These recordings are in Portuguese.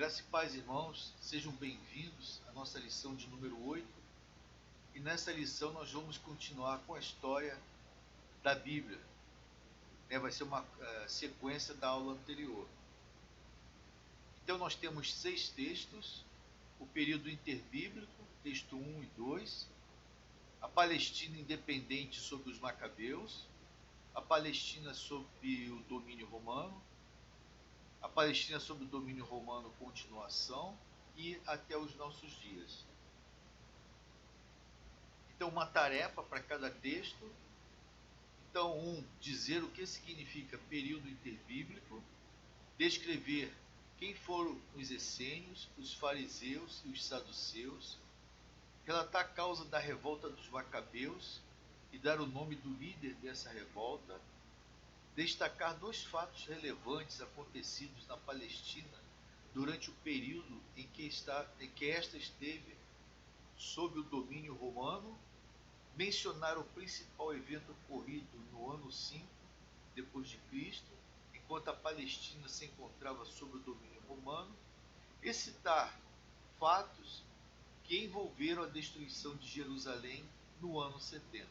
Graça e paz, irmãos, sejam bem-vindos à nossa lição de número 8. E nessa lição nós vamos continuar com a história da Bíblia. Vai ser uma sequência da aula anterior. Então nós temos 6 textos: o período interbíblico, texto 1 e 2, a Palestina independente sob os Macabeus, a Palestina sob o domínio romano, a Palestina sob o domínio romano, continuação, e até os nossos dias. Então, uma tarefa para cada texto. Então, dizer o que significa período interbíblico, descrever quem foram os essênios, os fariseus e os saduceus, relatar a causa da revolta dos Macabeus e dar o nome do líder dessa revolta, destacar 2 fatos relevantes acontecidos na Palestina durante o período em que esta esteve sob o domínio romano, mencionar o principal evento ocorrido no ano 5 depois de Cristo, enquanto a Palestina se encontrava sob o domínio romano, e citar fatos que envolveram a destruição de Jerusalém no ano 70.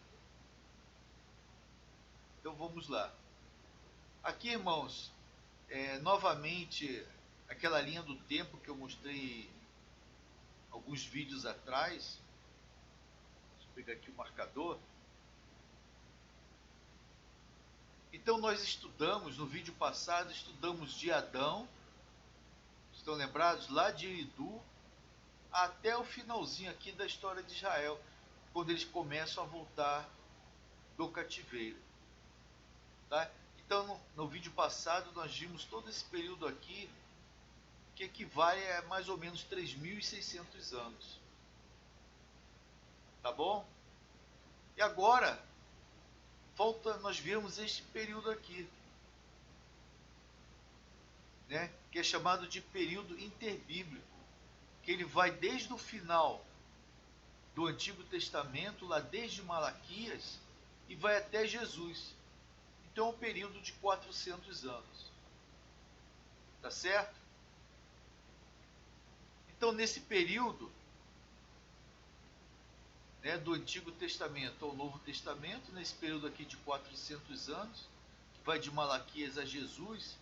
Então vamos lá. Aqui, irmãos, novamente aquela linha do tempo que eu mostrei alguns vídeos atrás. Deixa eu pegar aqui o marcador. Então nós estudamos, no vídeo passado, estudamos de Adão, estão lembrados? Lá de Eridu até o finalzinho aqui da história de Israel, quando eles começam a voltar do cativeiro. Tá? Então no vídeo passado nós vimos todo esse período aqui, que equivale a mais ou menos 3.600 anos. Tá bom? E agora falta nós vermos este período aqui, que é chamado de período interbíblico, que ele vai desde o final do Antigo Testamento, lá desde Malaquias, e vai até Jesus. Então é um período de 400 anos. Tá certo? Então nesse período, do Antigo Testamento ao Novo Testamento, nesse período aqui de 400 anos, que vai de Malaquias a Jesus,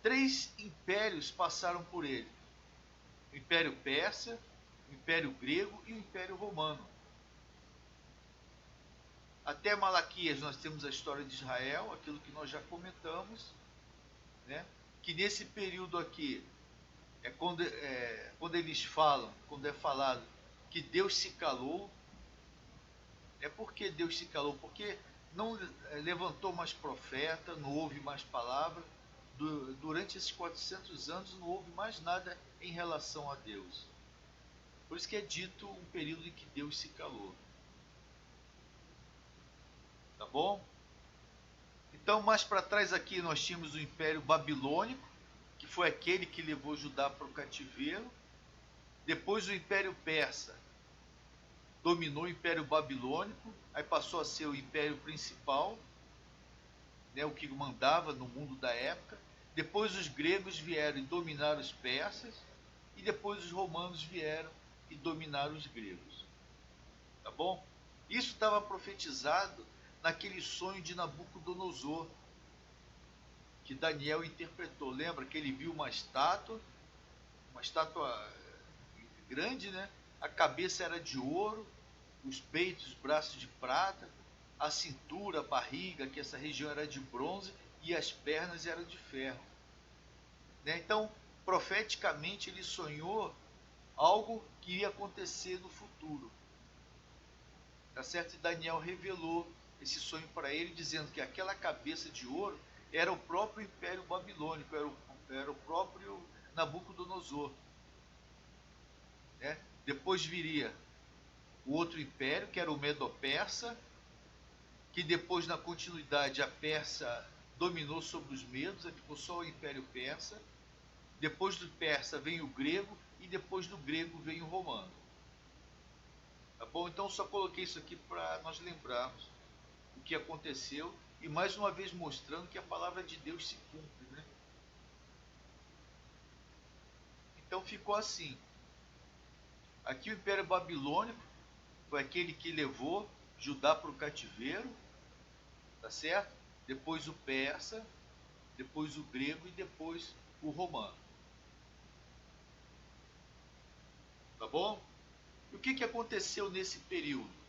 3 impérios passaram por ele: o Império Persa, o Império Grego e o Império Romano. Até Malaquias nós temos a história de Israel, aquilo que nós já comentamos, que nesse período aqui é quando eles falam, quando é falado que Deus se calou. Por que Deus se calou? Porque não levantou mais profeta, não houve mais palavra. Durante esses 400 anos não houve mais nada em relação a Deus. Por isso que é dito um período em que Deus se calou. Tá bom? Então, mais para trás aqui nós tínhamos o Império Babilônico, que foi aquele que levou Judá para o cativeiro. Depois o Império Persa dominou o Império Babilônico, aí passou a ser o Império principal, o que mandava no mundo da época. Depois os gregos vieram e dominaram os persas, e depois os romanos vieram e dominaram os gregos. Tá bom? Isso estava profetizado naquele sonho de Nabucodonosor, que Daniel interpretou. Lembra que ele viu uma estátua grande, A cabeça era de ouro, os peitos, os braços de prata, a cintura, a barriga, que essa região era de bronze, e as pernas eram de ferro. Então, profeticamente, ele sonhou algo que ia acontecer no futuro. Tá certo? E Daniel revelou esse sonho para ele, dizendo que aquela cabeça de ouro era o próprio Império Babilônico, era o próprio Nabucodonosor. Depois viria o outro império, que era o Medo-Persa, que depois, na continuidade, a Pérsia dominou sobre os medos, aí ficou só o Império Persa. Depois do persa vem o grego, e depois do grego vem o romano. Tá bom? Então só coloquei isso aqui para nós lembrarmos o que aconteceu, e mais uma vez mostrando que a palavra de Deus se cumpre, Então ficou assim. Aqui o Império Babilônico foi aquele que levou Judá para o cativeiro, tá certo? Depois o persa, depois o grego e depois o romano. Tá bom? E o que aconteceu nesse período?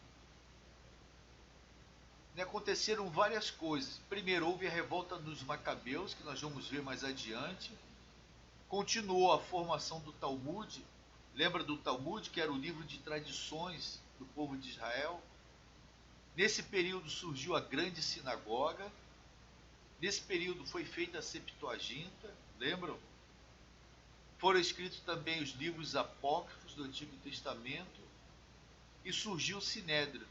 Aconteceram várias coisas. Primeiro, houve a revolta dos Macabeus, que nós vamos ver mais adiante. Continuou a formação do Talmud. Lembra do Talmud, que era o livro de tradições do povo de Israel? Nesse período surgiu a grande sinagoga. Nesse período foi feita a Septuaginta, lembram? Foram escritos também os livros apócrifos do Antigo Testamento. E surgiu o Sinédrio.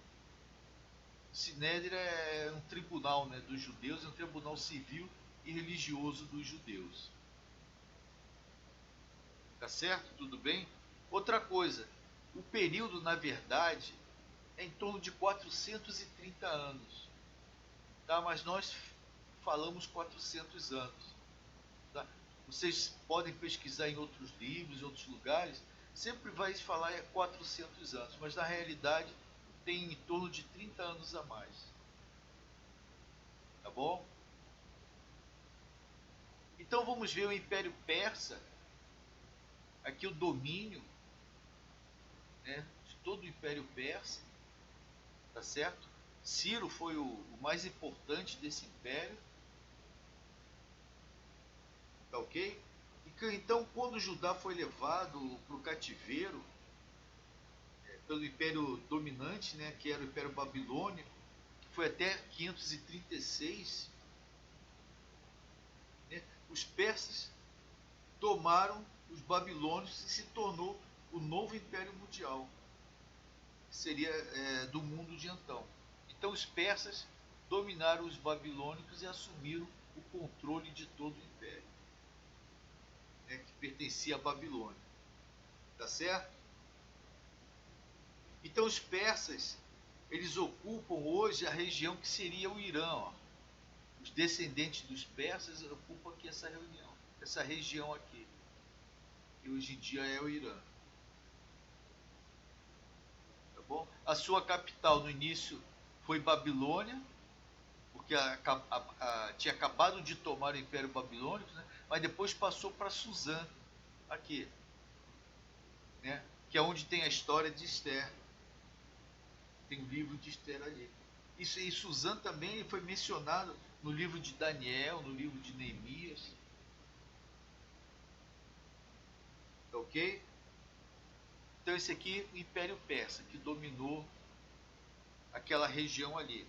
Sinédrio é um tribunal, né, dos judeus, é um tribunal civil e religioso dos judeus. Tá certo? Tudo bem? Outra coisa, o período, na verdade, é em torno de 430 anos. Tá? Mas nós falamos 400 anos. Tá? Vocês podem pesquisar em outros livros, em outros lugares, sempre vai falar 400 anos, mas na realidade tem em torno de 30 anos a mais. Tá bom? Então vamos ver o Império Persa, aqui o domínio, né, de todo o Império Persa, tá certo? Ciro foi o mais importante desse império, tá ok? Então, quando Judá foi levado para o cativeiro pelo Império dominante, né, que era o Império Babilônico, que foi até 536, né, os persas tomaram os babilônios e se tornou o novo Império Mundial, que seria do mundo de então. Então os persas dominaram os babilônicos e assumiram o controle de todo o império, né, que pertencia à Babilônia. Tá certo? Então os persas, eles ocupam hoje a região que seria o Irã. Ó. Os descendentes dos persas ocupam aqui essa região aqui, que hoje em dia é o Irã. Tá bom? A sua capital no início foi Babilônia, porque tinha acabado de tomar o Império Babilônico, né? Mas depois passou para Suzã, aqui, né? Que é onde tem a história de Esther. Tem o livro de Esther ali. Isso, e Suzã também foi mencionado no livro de Daniel, no livro de Neemias. Ok? Então esse aqui é o Império Persa, que dominou aquela região ali.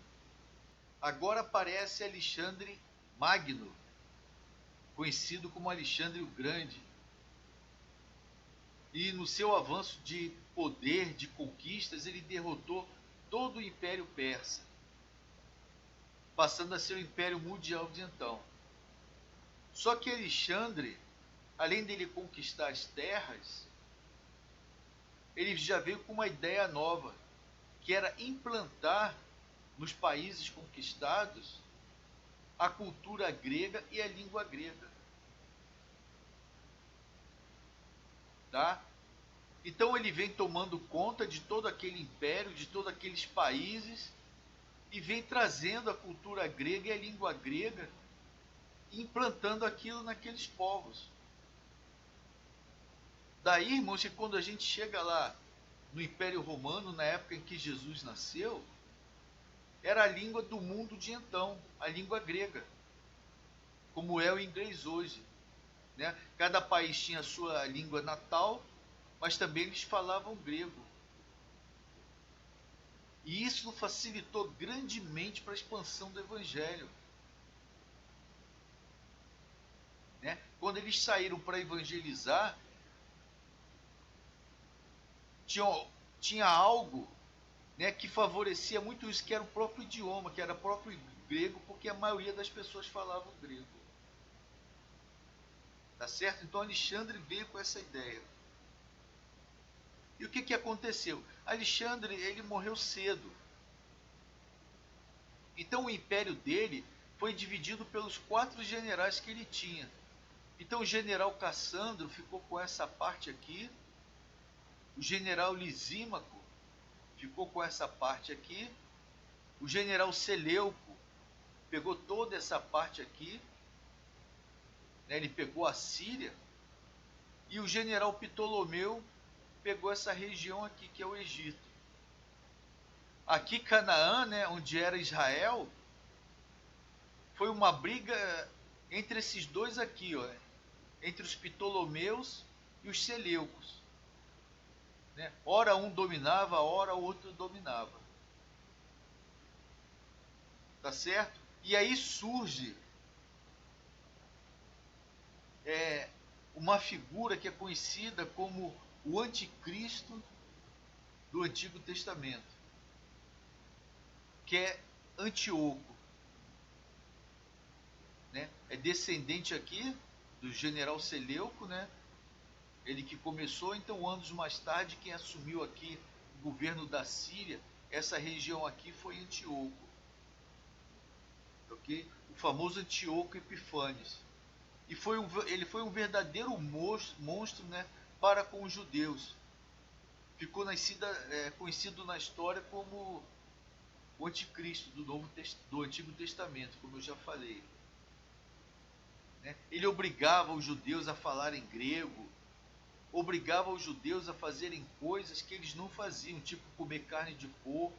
Agora aparece Alexandre Magno, conhecido como Alexandre o Grande. E no seu avanço de poder, de conquistas, ele derrotou todo o Império Persa, passando a ser o Império Mundial de então. Só que Alexandre, além dele conquistar as terras, ele já veio com uma ideia nova, que era implantar nos países conquistados a cultura grega e a língua grega. Tá? Então ele vem tomando conta de todo aquele império, de todos aqueles países, e vem trazendo a cultura grega e a língua grega, e implantando aquilo naqueles povos. Daí, irmãos, que quando a gente chega lá no Império Romano, na época em que Jesus nasceu, era a língua do mundo de então, a língua grega, como é o inglês hoje. Né? Cada país tinha a sua língua natal, mas também eles falavam grego. E isso facilitou grandemente para a expansão do Evangelho. Né? Quando eles saíram para evangelizar, tinha algo, né, que favorecia muito isso, que era o próprio idioma, que era o próprio grego, porque a maioria das pessoas falavam grego. Tá certo? Então Alexandre veio com essa ideia. E o que aconteceu? Alexandre, ele morreu cedo. Então o império dele foi dividido pelos 4 generais que ele tinha. Então o general Cassandro ficou com essa parte aqui, o general Lisímaco ficou com essa parte aqui, o general Seleuco pegou toda essa parte aqui, né, ele pegou a Síria, e o general Ptolomeu pegou essa região aqui, que é o Egito. Aqui Canaã, né, onde era Israel, foi uma briga entre esses dois aqui, ó, entre os Ptolomeus e os Seleucos. Né? Ora um dominava, ora o outro dominava. Tá certo? E aí surge uma figura que é conhecida como o anticristo do Antigo Testamento, que é Antíoco. Né? É descendente aqui do general Seleuco, né? Ele que começou, então anos mais tarde, quem assumiu aqui o governo da Síria, essa região aqui foi Antíoco. Okay? O famoso Antíoco Epifânes. E ele foi um verdadeiro monstro, né, para com os judeus. Ficou conhecido na história como o anticristo do Antigo Testamento, como eu já falei. Né? Ele obrigava os judeus a falarem grego, obrigava os judeus a fazerem coisas que eles não faziam, tipo comer carne de porco.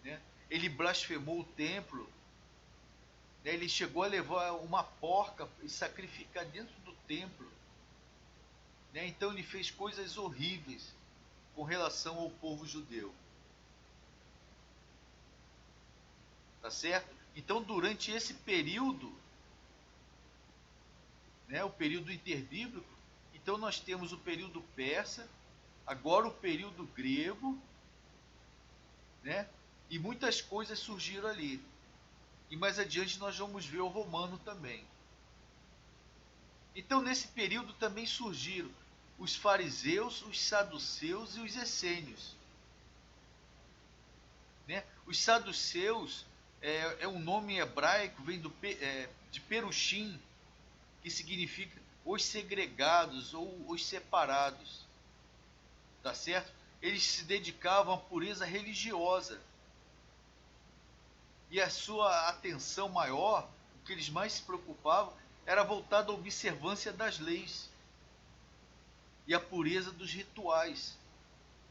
Né? Ele blasfemou o templo. Né? Ele chegou a levar uma porca e sacrificar dentro do templo. Né? Então ele fez coisas horríveis com relação ao povo judeu. Tá certo? Então durante esse período, né, o período interbíblico, então nós temos o período persa, agora o período grego, né? E muitas coisas surgiram ali. E mais adiante nós vamos ver o romano também. Então nesse período também surgiram os fariseus, os saduceus e os essênios. Né? Os saduceus é um nome hebraico, vem de perushim, que significa os segregados ou os separados. Tá certo? Eles se dedicavam à pureza religiosa. E a sua atenção maior, o que eles mais se preocupavam, era voltada à observância das leis e à pureza dos rituais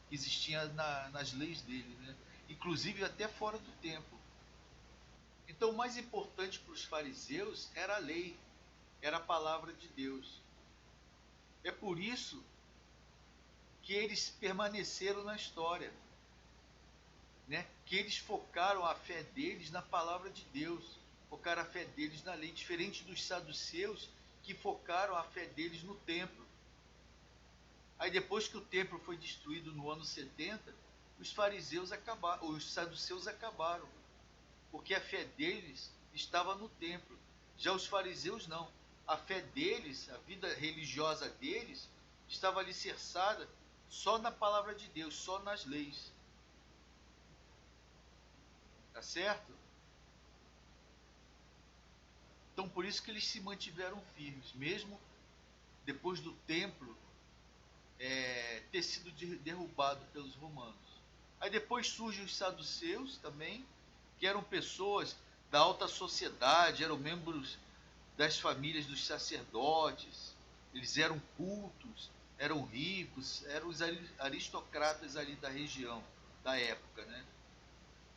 que existiam nas leis dele, né? Inclusive até fora do templo. Então o mais importante para os fariseus era a lei, era a palavra de Deus. É por isso que eles permaneceram na história, né? Que eles focaram a fé deles na palavra de Deus, focaram a fé deles na lei, diferente dos saduceus que focaram a fé deles no templo. Aí depois que o templo foi destruído no ano 70, os fariseus acabaram, os saduceus acabaram, porque a fé deles estava no templo. Já os fariseus não. A fé deles, a vida religiosa deles, estava alicerçada só na palavra de Deus, só nas leis. Tá certo? Então por isso que eles se mantiveram firmes, mesmo depois do templo ter sido derrubado pelos romanos. Aí depois surgem os saduceus também, que eram pessoas da alta sociedade, eram membros das famílias dos sacerdotes, eles eram cultos, eram ricos, eram os aristocratas ali da região, da época, né?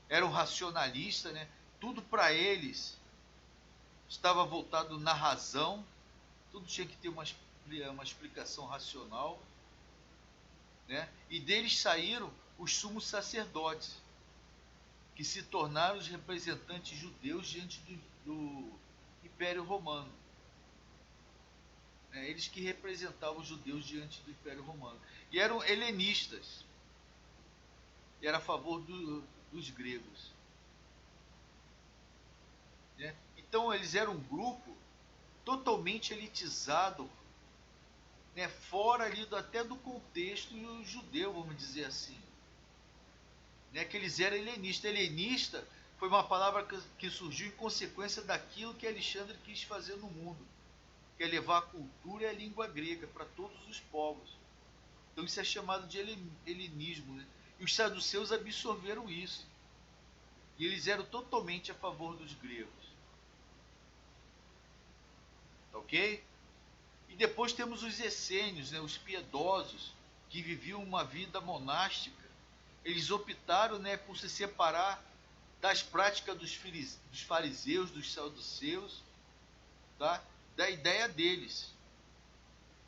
Eram racionalistas, né? Tudo para eles estava voltado na razão, tudo tinha que ter uma explicação racional, né? E deles saíram os sumos sacerdotes, que se tornaram os representantes judeus diante do Império Romano. Eles que representavam os judeus diante do Império Romano. E eram helenistas. E era a favor dos gregos. Né? Então eles eram um grupo totalmente elitizado, né, fora ali até do contexto judeu, vamos dizer assim. Né, que eles eram helenistas. Helenista foi uma palavra que surgiu em consequência daquilo que Alexandre quis fazer no mundo. que é levar a cultura e a língua grega para todos os povos. Então isso é chamado de helenismo, né? E os saduceus absorveram isso. E eles eram totalmente a favor dos gregos. Ok? E depois temos os essênios, né, os piedosos, que viviam uma vida monástica. Eles optaram, né, por se separar das práticas dos fariseus, dos saduceus, tá? Da ideia deles.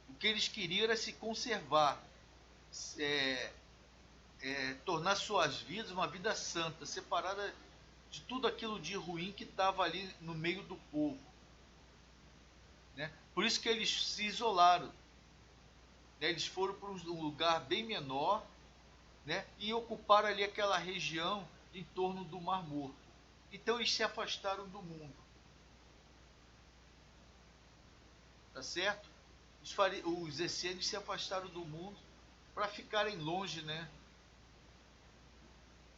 O que eles queriam era se conservar, é, tornar suas vidas uma vida santa, separada de tudo aquilo de ruim que estava ali no meio do povo. Né? Por isso que eles se isolaram. Né? Eles foram para um lugar bem menor, né? E ocuparam ali aquela região em torno do Mar Morto. Então eles se afastaram do mundo. Tá certo? Os essênios se afastaram do mundo para ficarem longe, né?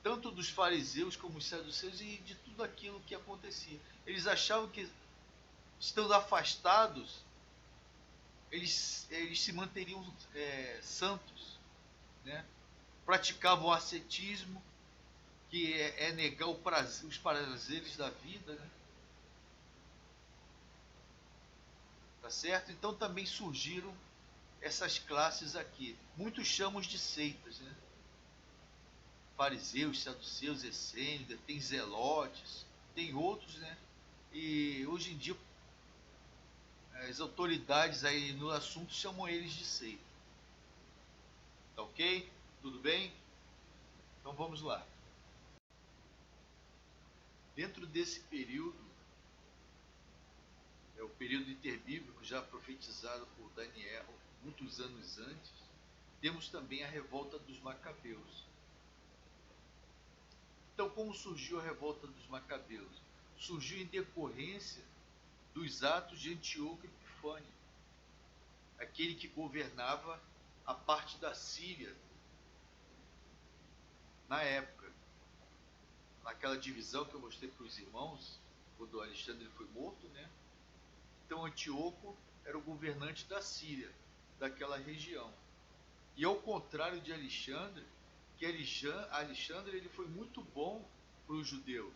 Tanto dos fariseus como dos saduceus e de tudo aquilo que acontecia. Eles achavam que, estando afastados, eles se manteriam santos, né? Praticavam o ascetismo, que é negar os prazeres da vida, né? Tá certo? Então também surgiram essas classes aqui. Muitos chamam de seitas, né? Fariseus, saduceus, essênios, tem zelotes, tem outros, né? E hoje em dia as autoridades aí no assunto chamam eles de seita. Tá ok? Tudo bem? Então vamos lá. Dentro desse período, é o período interbíblico já profetizado por Daniel muitos anos antes, temos também a revolta dos Macabeus. Então, como surgiu a revolta dos Macabeus? Surgiu em decorrência dos atos de Antíoco Epifânio, aquele que governava a parte da Síria na época, naquela divisão que eu mostrei para os irmãos, quando Alexandre foi morto, né? Então Antíoco era o governante da Síria, daquela região. E ao contrário de Alexandre, que Alexandre ele foi muito bom para os judeus.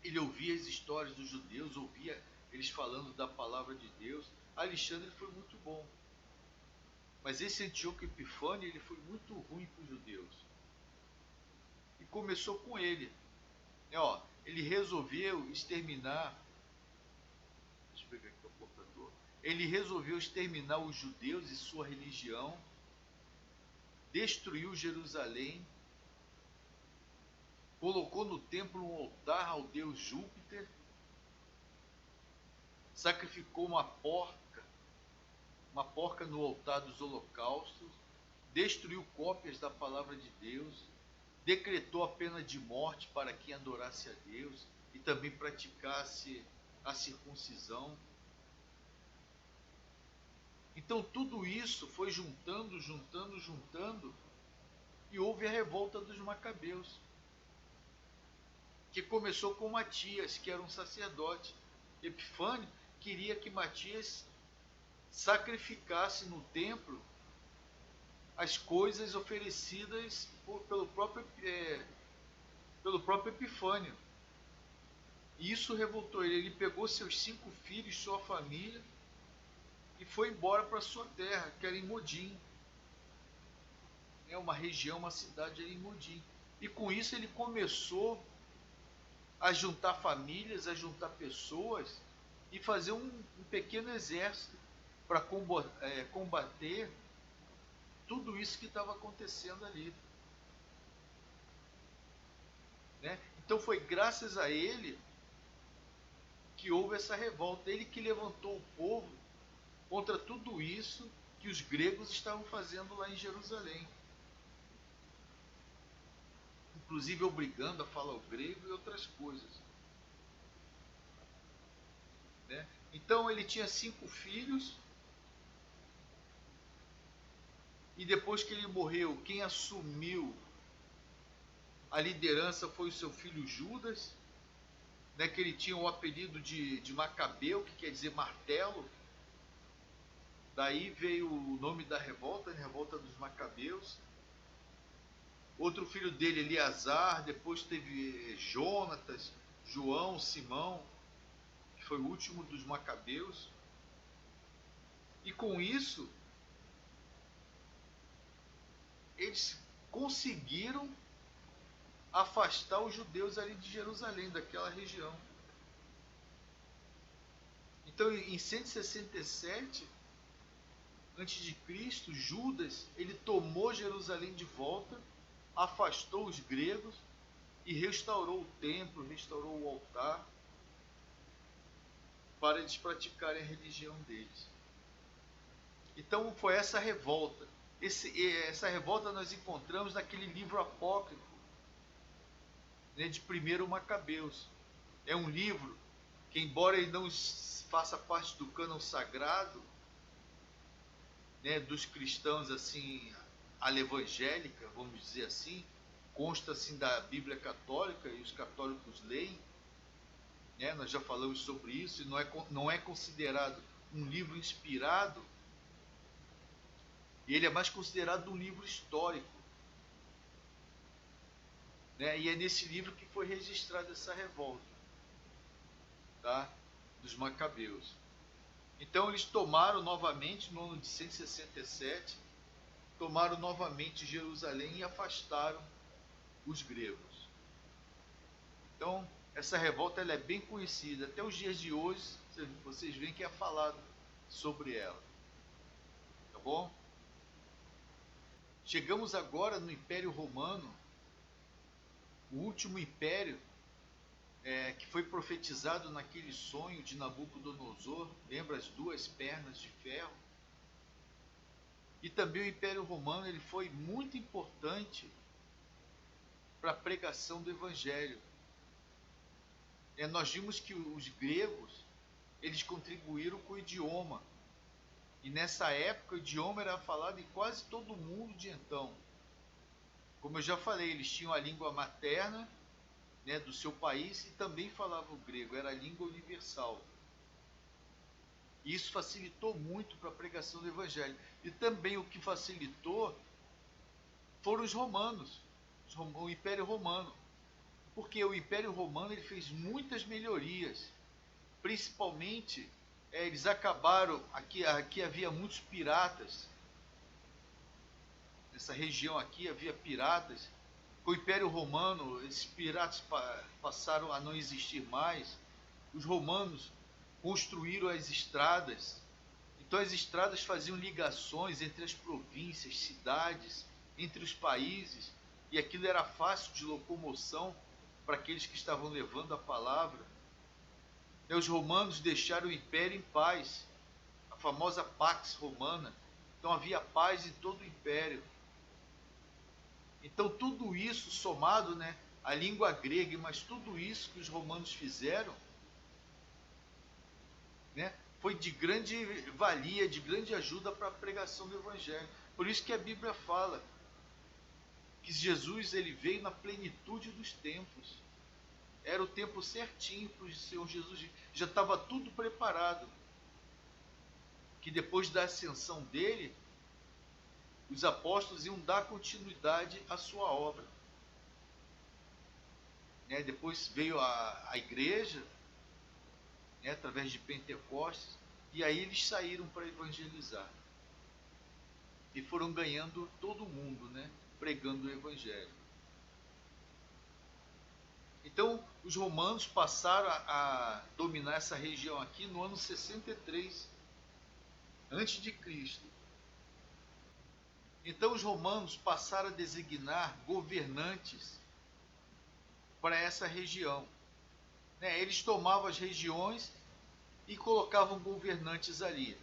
Ele ouvia as histórias dos judeus, ouvia eles falando da palavra de Deus. Alexandre foi muito bom. Mas esse Antíoco Epifânio ele foi muito ruim para os judeus. E começou com ele. Ele resolveu exterminar. Deixa eu pegar aqui o computador. Ele resolveu exterminar os judeus e sua religião, destruiu Jerusalém, colocou no templo um altar ao deus Júpiter, sacrificou uma porca no altar dos holocaustos, destruiu cópias da palavra de Deus, decretou a pena de morte para quem adorasse a Deus e também praticasse a circuncisão. Então tudo isso foi juntando, e houve a revolta dos Macabeus, que começou com Matias, que era um sacerdote. Epifânio queria que Matias sacrificasse no templo as coisas oferecidas pelo próprio Epifânio. E isso revoltou ele. Ele pegou seus 5 filhos, sua família, e foi embora para sua terra, que era em Modim. É uma região, uma cidade em Modim. E com isso ele começou a juntar famílias, a juntar pessoas e fazer um pequeno exército para combater tudo isso que estava acontecendo ali. Né? Então foi graças a ele que houve essa revolta. Ele que levantou o povo contra tudo isso que os gregos estavam fazendo lá em Jerusalém. Inclusive obrigando a falar o grego e outras coisas. Né? Então ele tinha 5 filhos. E depois que ele morreu, quem assumiu a liderança foi o seu filho Judas. né, que ele tinha o apelido de Macabeu, que quer dizer martelo. Daí veio o nome da revolta, né, Revolta dos Macabeus. Outro filho dele, Eleazar, depois teve Jonatas, João, Simão, que foi o último dos Macabeus. E com isso, eles conseguiram afastar os judeus ali de Jerusalém, daquela região. Então, em 167 antes de Cristo, Judas, ele tomou Jerusalém de volta, afastou os gregos e restaurou o templo, restaurou o altar para eles praticarem a religião deles. Então foi essa revolta. Essa revolta nós encontramos naquele livro apócrifo, né, de 1 Macabeus. É um livro que, embora ele não faça parte do cânon sagrado, né, dos cristãos assim, a evangélica, vamos dizer assim, consta assim da Bíblia católica e os católicos leem, né, nós já falamos sobre isso, e não é considerado um livro inspirado, e ele é mais considerado um livro histórico, né, e é nesse livro que foi registrada essa revolta, tá, dos Macabeus. Então eles tomaram novamente, no ano de 167, tomaram novamente Jerusalém e afastaram os gregos. Então, essa revolta ela é bem conhecida. Até os dias de hoje, vocês veem que é falado sobre ela. Tá bom? Chegamos agora no Império Romano, o último império que foi profetizado naquele sonho de Nabucodonosor. Lembra as duas pernas de ferro? E também o Império Romano ele foi muito importante para a pregação do Evangelho. Nós vimos que os gregos eles contribuíram com o idioma. E nessa época o idioma era falado em quase todo mundo de então. Como eu já falei, eles tinham a língua materna, né, do seu país e também falavam o grego, era a língua universal. E isso facilitou muito para a pregação do Evangelho. E também o que facilitou foram os romanos, o Império Romano. Porque o Império Romano ele fez muitas melhorias, principalmente eles acabaram, aqui havia muitos piratas, nessa região aqui havia piratas. Com o Império Romano, esses piratas passaram a não existir mais. Os romanos construíram as estradas. Então as estradas faziam ligações entre as províncias, cidades, entre os países, e aquilo era fácil de locomoção para aqueles que estavam levando a palavra. E os romanos deixaram o império em paz, a famosa Pax Romana. Então havia paz em todo o império. Então tudo isso somado, né, a língua grega, mas tudo isso que os romanos fizeram, né, foi de grande valia, de grande ajuda para a pregação do Evangelho. Por isso que a Bíblia fala que Jesus ele veio na plenitude dos tempos. Era o tempo certinho para o Senhor Jesus. Já estava tudo preparado. Que depois da ascensão dele, os apóstolos iam dar continuidade à sua obra. Depois veio a igreja, através de Pentecostes, e aí eles saíram para evangelizar. E foram ganhando todo mundo, pregando o Evangelho. Então, os romanos passaram a dominar essa região aqui no ano 63 antes de Cristo. Então, os romanos passaram a designar governantes para essa região. Eles tomavam as regiões e colocavam governantes ali.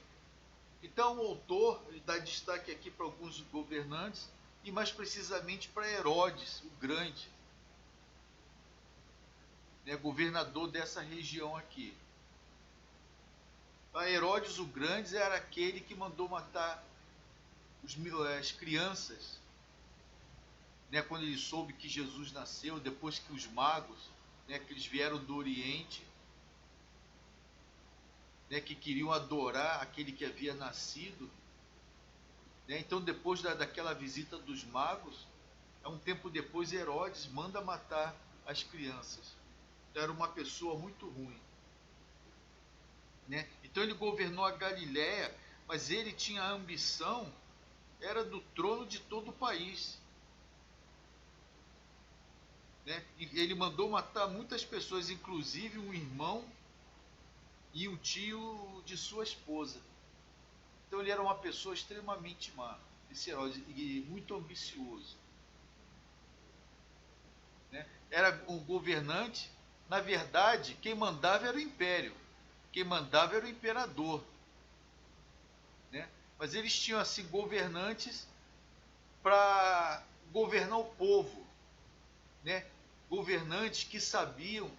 Então, o autor ele dá destaque aqui para alguns governantes, e mais precisamente para Herodes, o Grande, governador dessa região aqui. Herodes o Grande era aquele que mandou matar as crianças, quando ele soube que Jesus nasceu, depois que os magos né, que eles vieram do Oriente, né, que queriam adorar aquele que havia nascido. Né? Então, depois daquela visita dos magos, um tempo depois, Herodes manda matar as crianças. Era uma pessoa muito ruim. Né? Então, ele governou a Galiléia, mas ele tinha a ambição, era do trono de todo o país. Né? E ele mandou matar muitas pessoas, inclusive um irmão e um tio de sua esposa. Então ele era uma pessoa extremamente má, esse Herodes, e muito ambicioso. Né? Era um governante, na verdade, quem mandava era o império, quem mandava era o imperador. Né? Mas eles tinham assim governantes para governar o povo, né? Governantes que sabiam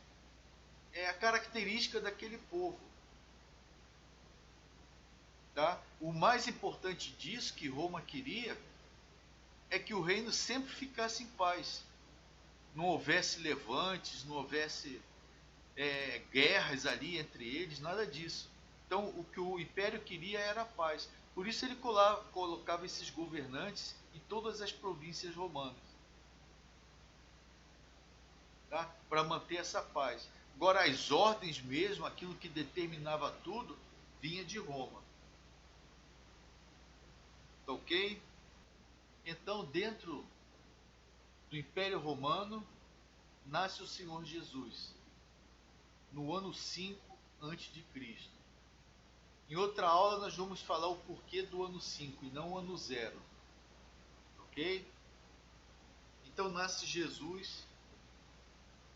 a característica daquele povo. Tá? O mais importante disso que Roma queria é que o reino sempre ficasse em paz. Não houvesse levantes, não houvesse guerras ali entre eles, nada disso. Então o que o império queria era a paz. Por isso ele colocava esses governantes em todas as províncias romanas. Tá? Para manter essa paz. Agora as ordens mesmo, aquilo que determinava tudo, vinha de Roma. Tá ok? Então, dentro do Império Romano, nasce o Senhor Jesus, no ano 5 antes de Cristo. Em outra aula nós vamos falar o porquê do ano 5 e não o ano 0. Ok? Então nasce Jesus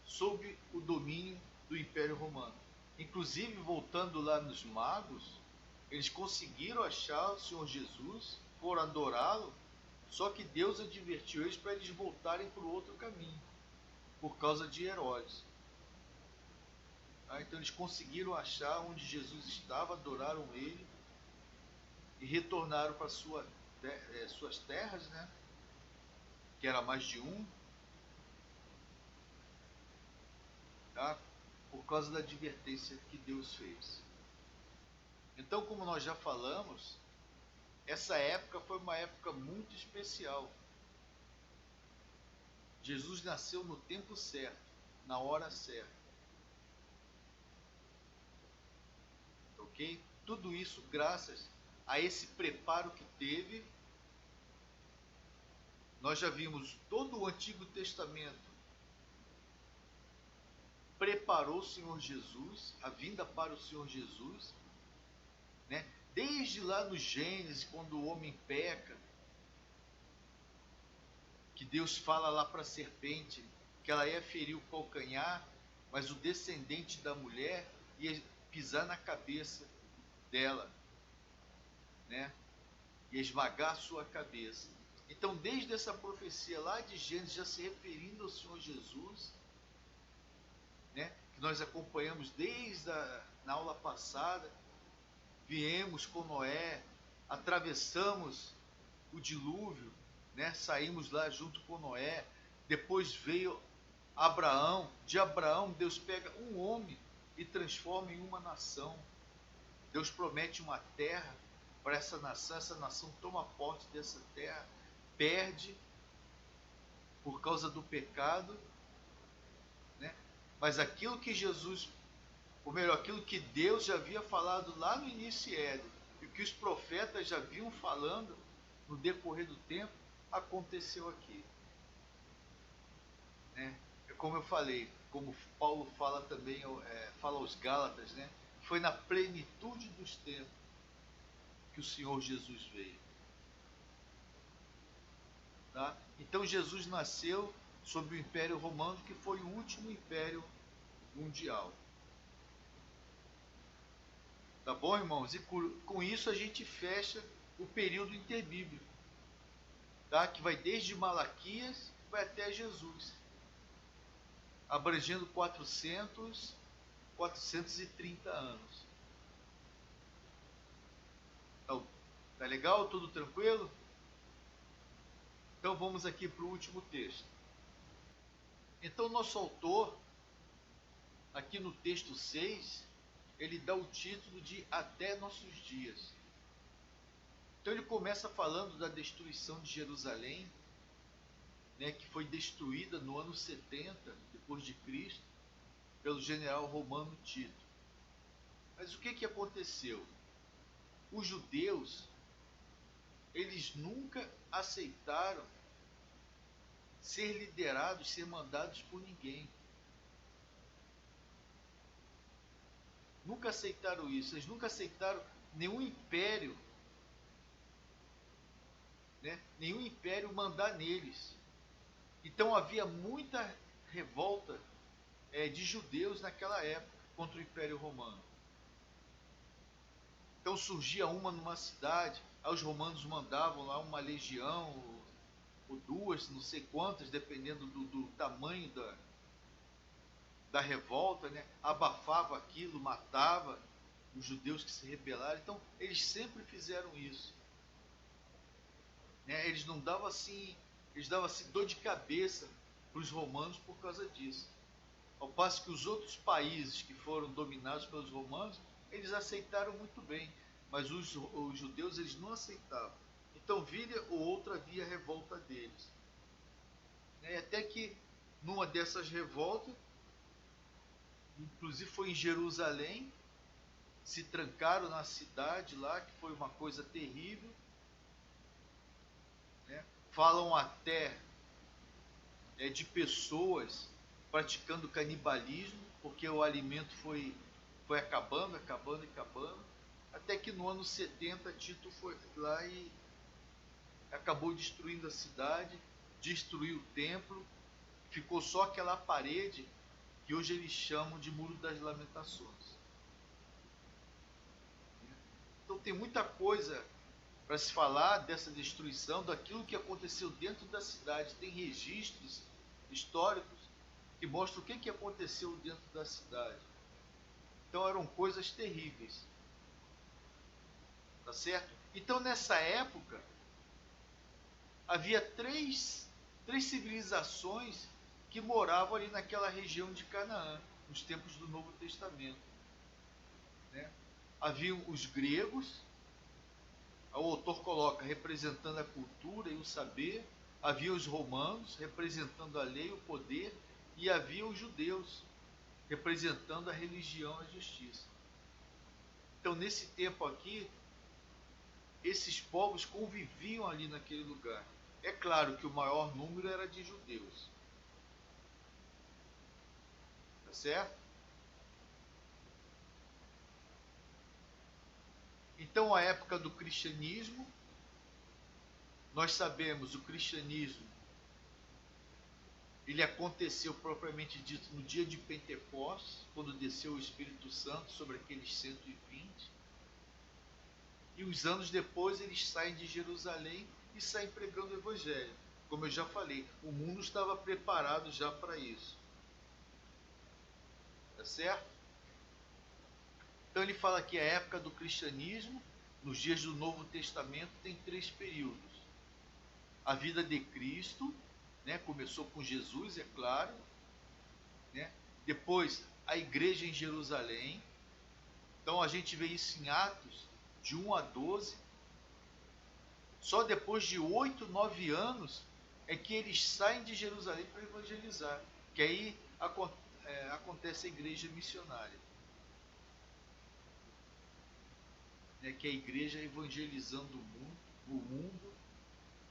sob o domínio do Império Romano. Inclusive, voltando lá nos magos, eles conseguiram achar o Senhor Jesus, foram adorá-lo, só que Deus advertiu eles para eles voltarem para o outro caminho, por causa de Herodes. Então eles conseguiram achar onde Jesus estava, adoraram ele e retornaram para suas terras, né? Que era mais de um, tá? Por causa da advertência que Deus fez. Então, como nós já falamos, essa época foi uma época muito especial. Jesus nasceu no tempo certo, na hora certa. Ok? Tudo isso graças a esse preparo que teve. Nós já vimos todo o Antigo Testamento preparou o Senhor Jesus, a vinda para o Senhor Jesus, né? Desde lá no Gênesis, quando o homem peca, que Deus fala lá para a serpente que ela ia ferir o calcanhar, mas o descendente da mulher ia pisar na cabeça dela, né? Ia esmagar a sua cabeça. Então, desde essa profecia lá de Gênesis, já se referindo ao Senhor Jesus, né? Que nós acompanhamos desde na aula passada, viemos com Noé, atravessamos o dilúvio, né? Saímos lá junto com Noé, depois veio Abraão, de Abraão Deus pega um homem e transforma em uma nação. Deus promete uma terra para essa nação toma posse dessa terra, perde por causa do pecado, né? Mas aquilo que Jesus, ou melhor, aquilo que Deus já havia falado lá no início de Éden, e que os profetas já vinham falando no decorrer do tempo, aconteceu aqui. Né? Como eu falei, como Paulo fala também, fala aos Gálatas, né? Foi na plenitude dos tempos que o Senhor Jesus veio. Tá? Então Jesus nasceu sob o Império Romano, que foi o último império mundial. Tá bom, irmãos? E com isso a gente fecha o período interbíblico, tá? Que vai desde Malaquias vai até Jesus, abrangendo 430 anos. Tá legal? Tudo tranquilo? Então vamos aqui para o último texto. Então nosso autor, aqui no texto 6, ele dá o título de Até Nossos Dias. Então ele começa falando da destruição de Jerusalém, né, que foi destruída no ano 70 depois de Cristo pelo general romano Tito. Mas o que aconteceu? Os judeus, eles nunca aceitaram ser liderados, ser mandados por ninguém. Nunca aceitaram isso. Eles nunca aceitaram nenhum império, né? Nenhum império mandar neles. Então havia muita revolta de judeus naquela época contra o Império Romano. Então surgia uma numa cidade, aí os romanos mandavam lá uma legião, ou duas, não sei quantas, dependendo do tamanho da revolta, né? Abafava aquilo, matava os judeus que se rebelaram. Então eles sempre fizeram isso, né? Eles não davam assim, eles davam assim dor de cabeça para os romanos por causa disso. Ao passo que os outros países que foram dominados pelos romanos, eles aceitaram muito bem, mas os judeus eles não aceitavam. Então, vira ou outra havia revolta deles. Até que, numa dessas revoltas, inclusive foi em Jerusalém, se trancaram na cidade lá, que foi uma coisa terrível. Falam até de pessoas praticando canibalismo, porque o alimento foi acabando, até que no ano 70 Tito foi lá e acabou destruindo a cidade, destruiu o templo, ficou só aquela parede que hoje eles chamam de Muro das Lamentações. Então tem muita coisa para se falar dessa destruição, daquilo que aconteceu dentro da cidade. Tem registros históricos que mostram o que aconteceu dentro da cidade. Então eram coisas terríveis. Tá certo? Então nessa época havia três civilizações que moravam ali naquela região de Canaã, nos tempos do Novo Testamento. Haviam os gregos, o autor coloca representando a cultura e o saber, havia os romanos representando a lei e o poder, e havia os judeus representando a religião e a justiça. Então nesse tempo aqui, esses povos conviviam ali naquele lugar. É claro que o maior número era de judeus. Tá certo? Então, a época do cristianismo, nós sabemos, o cristianismo, ele aconteceu propriamente dito no dia de Pentecostes, quando desceu o Espírito Santo sobre aqueles 120. E uns anos depois eles saem de Jerusalém e saem pregando o Evangelho. Como eu já falei, o mundo estava preparado já para isso. Tá certo? Então ele fala que a época do cristianismo, nos dias do Novo Testamento, tem 3 períodos. A vida de Cristo, né? Começou com Jesus, é claro. Né? Depois, a igreja em Jerusalém. Então a gente vê isso em Atos, de 1 a 12. Só depois de 8, 9 anos é que eles saem de Jerusalém para evangelizar. Que aí acontece a igreja missionária. Que é a igreja evangelizando o mundo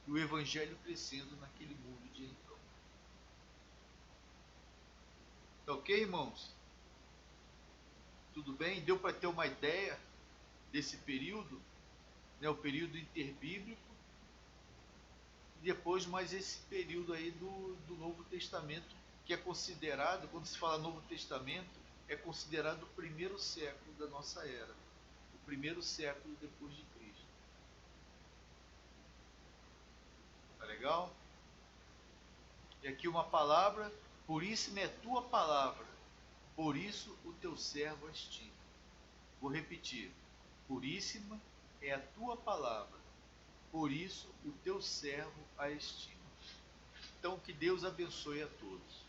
e o evangelho crescendo naquele mundo de então. Tá ok, irmãos? Tudo bem? Deu para ter uma ideia desse período, né? O período interbíblico, e depois mais esse período aí do Novo Testamento, que é considerado, quando se fala Novo Testamento, é considerado o primeiro século da nossa era. Primeiro século depois de Cristo. Tá legal? E aqui uma palavra, puríssima é tua palavra, por isso o teu servo a estima. Vou repetir, puríssima é a tua palavra, por isso o teu servo a estima. Então que Deus abençoe a todos.